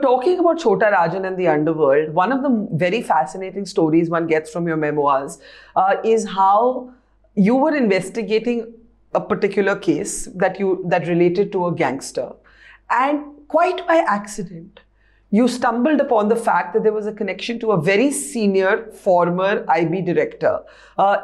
talking about Chota Rajan and the underworld, one of the very fascinating stories one gets from your memoirs is how you were investigating a particular case that related to a gangster, and quite by accident, you stumbled upon the fact that there was a connection to a very senior former IB director.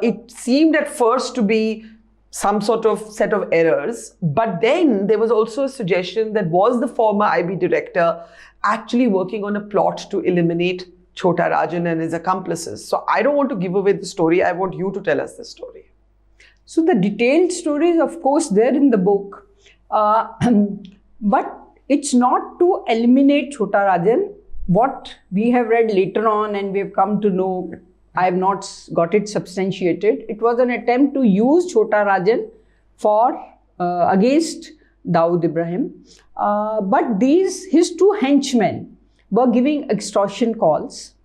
It seemed at first to be some sort of set of errors, but then there was also a suggestion that was the former IB director actually working on a plot to eliminate Chota Rajan and his accomplices. So I don't want to give away the story. I want you to tell us the story. So the detailed story is, of course, there in the book. But it's not to eliminate Chota Rajan. What we have read later on and we have come to know, I have not got it substantiated. It was an attempt to use Chota Rajan for against Dawood Ibrahim. But his two henchmen were giving extortion calls.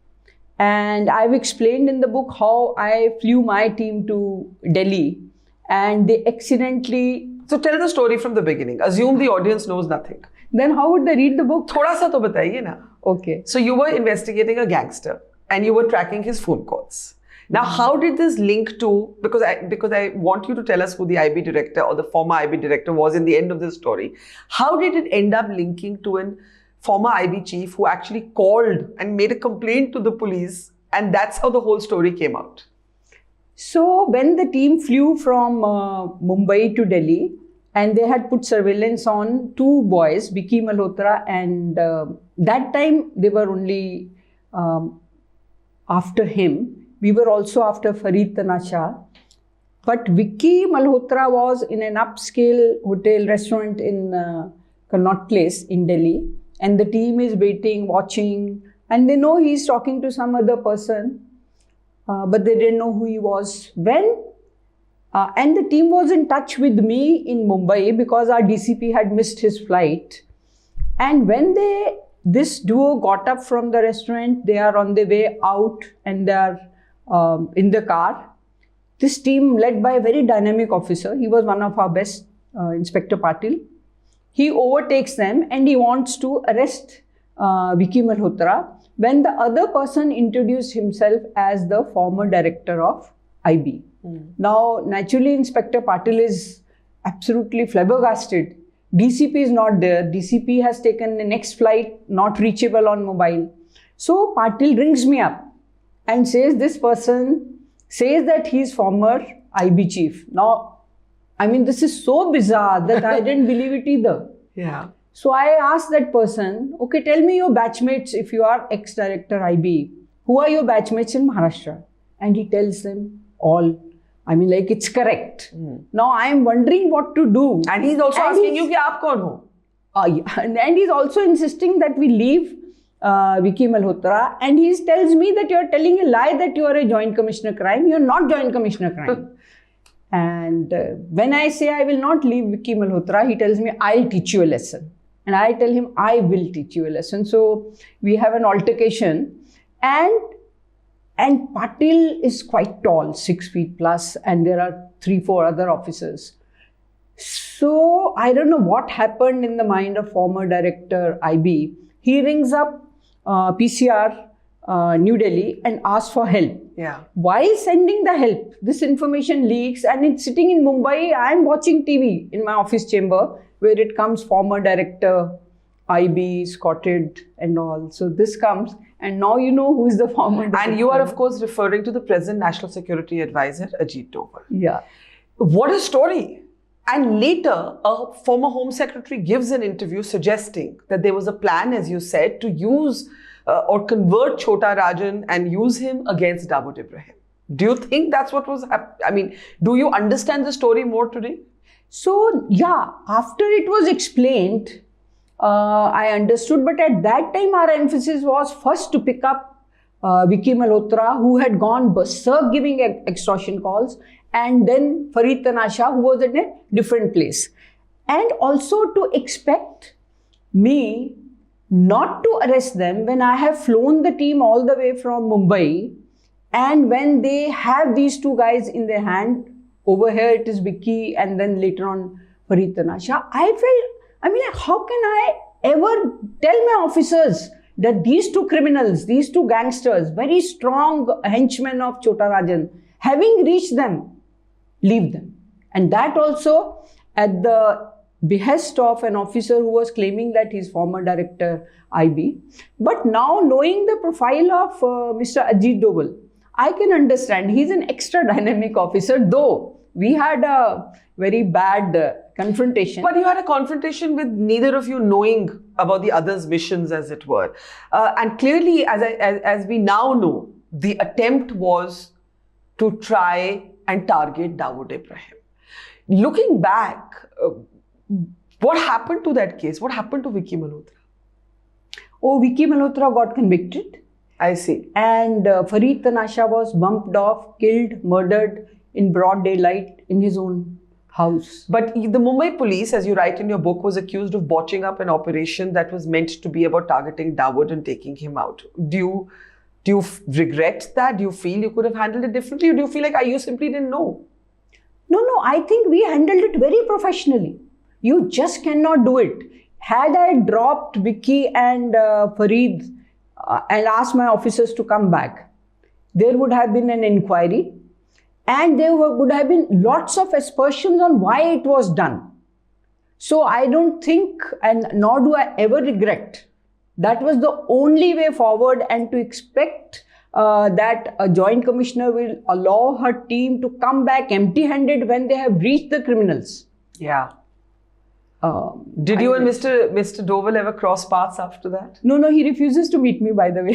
And I've explained in the book how I flew my team to Delhi and they accidentally... So tell the story from the beginning. Assume the audience knows nothing. Then how would they read the book? Thoda sa to bataiye na. Okay. So you were investigating a gangster and you were tracking his phone calls. Now, how did this link to, because I want you to tell us who the IB director or the former IB director was in the end of this story. How did it end up linking to a former IB chief who actually called and made a complaint to the police, and that's how the whole story came out? So when the team flew from Mumbai to Delhi, and they had put surveillance on two boys, Vicky Malhotra, and that time they were only after him. We were also after Farid Tanasha. But Vicky Malhotra was in an upscale hotel restaurant in Connaught Place in Delhi. And the team is waiting, watching, and they know he's talking to some other person. But they didn't know who he was. And the team was in touch with me in Mumbai because our DCP had missed his flight. And when this duo got up from the restaurant, they are on their way out and they are in the car. This team, led by a very dynamic officer, he was one of our best, Inspector Patil. He overtakes them and he wants to arrest Vicky Malhotra when the other person introduced himself as the former director of IB. Now, naturally, Inspector Patil is absolutely flabbergasted. DCP is not there. DCP has taken the next flight, not reachable on mobile. So, Patil rings me up and says this person says that he is former IB chief. Now, I mean, this is so bizarre that I didn't believe it either. Yeah. So I asked that person, okay, tell me your batchmates if you are ex-director IB. Who are your batchmates in Maharashtra? And he tells them all. I mean, like, it's correct. Now I am wondering what to do. And he's also asking you, ki aap kaun ho? Yeah. And he's also insisting that we leave Vicky Malhotra. And he tells me that you are telling a lie that you are a joint commissioner crime. You are not joint commissioner crime. And when I say I will not leave Vicky Malhotra, he tells me, I'll teach you a lesson. And I tell him, I will teach you a lesson. So we have an altercation. And Patil is quite tall, 6 feet plus, and there are 3-4 other officers. So I don't know what happened in the mind of former director IB. He rings up PCR New Delhi and asks for help. Yeah. While sending the help, this information leaks and it's sitting in Mumbai. I'm watching TV in my office chamber where it comes former director, IB, Scotted and all. So this comes and now you know who is the former director. And you are of course referring to the present National Security Advisor, Ajit Doval. Yeah. What a story. And later, a former Home Secretary gives an interview suggesting that there was a plan, as you said, to use or convert Chota Rajan and use him against Dawood Ibrahim. Do you think that's what was happening? I mean, do you understand the story more today? So, yeah, after it was explained, I understood. But at that time, our emphasis was first to pick up Vicky Malhotra, who had gone berserk giving extortion calls, and then Farid Tanasha, who was in a different place. And also to expect me not to arrest them when I have flown the team all the way from Mumbai, and when they have these two guys in their hand, over here it is Vicky and then later on Farid Tanasha. I felt, I mean, how can I ever tell my officers that these two criminals, these two gangsters, very strong henchmen of Chota Rajan, having reached them, leave them. And that also at the behest of an officer who was claiming that he's former director IB. But now knowing the profile of Mr. Ajit Doval, I can understand he's an extra dynamic officer, though we had a very bad confrontation. But you had a confrontation with neither of you knowing about the other's missions, as it were. And clearly, as we now know, the attempt was to try and target Dawood Ibrahim. Looking back, what happened to that case? What happened to Vicky Malhotra? Oh, Vicky Malhotra got convicted. I see. And Fareed Tanasha was bumped off, killed, murdered in broad daylight in his own house. But the Mumbai police, as you write in your book, was accused of botching up an operation that was meant to be about targeting Dawood and taking him out. Do you regret that? Do you feel you could have handled it differently? Or do you feel like you simply didn't know? No, I think we handled it very professionally. You just cannot do it. Had I dropped Vicky and Fareed and asked my officers to come back, there would have been an inquiry and there would have been lots of aspersions on why it was done. So I don't think, and nor do I ever regret, that was the only way forward, and to expect that a joint commissioner will allow her team to come back empty-handed when they have reached the criminals. Yeah. Did you and Mr. Doval ever cross paths after that? No, he refuses to meet me, by the way.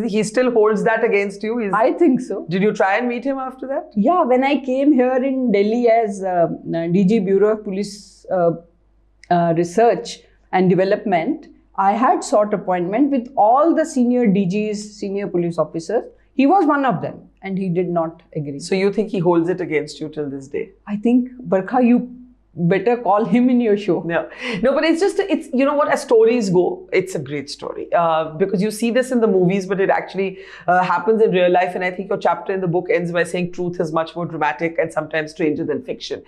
He still holds that against you? I think so. Did you try and meet him after that? Yeah, when I came here in Delhi as DG Bureau of Police Research and Development, I had sought appointment with all the senior DGs, senior police officers. He was one of them and he did not agree. So you think he holds it against you till this day? I think, Barkha, you better call him in your show. No, but it's you know what, as stories go, it's a great story. Because you see this in the movies, but it actually happens in real life. And I think your chapter in the book ends by saying truth is much more dramatic and sometimes stranger than fiction.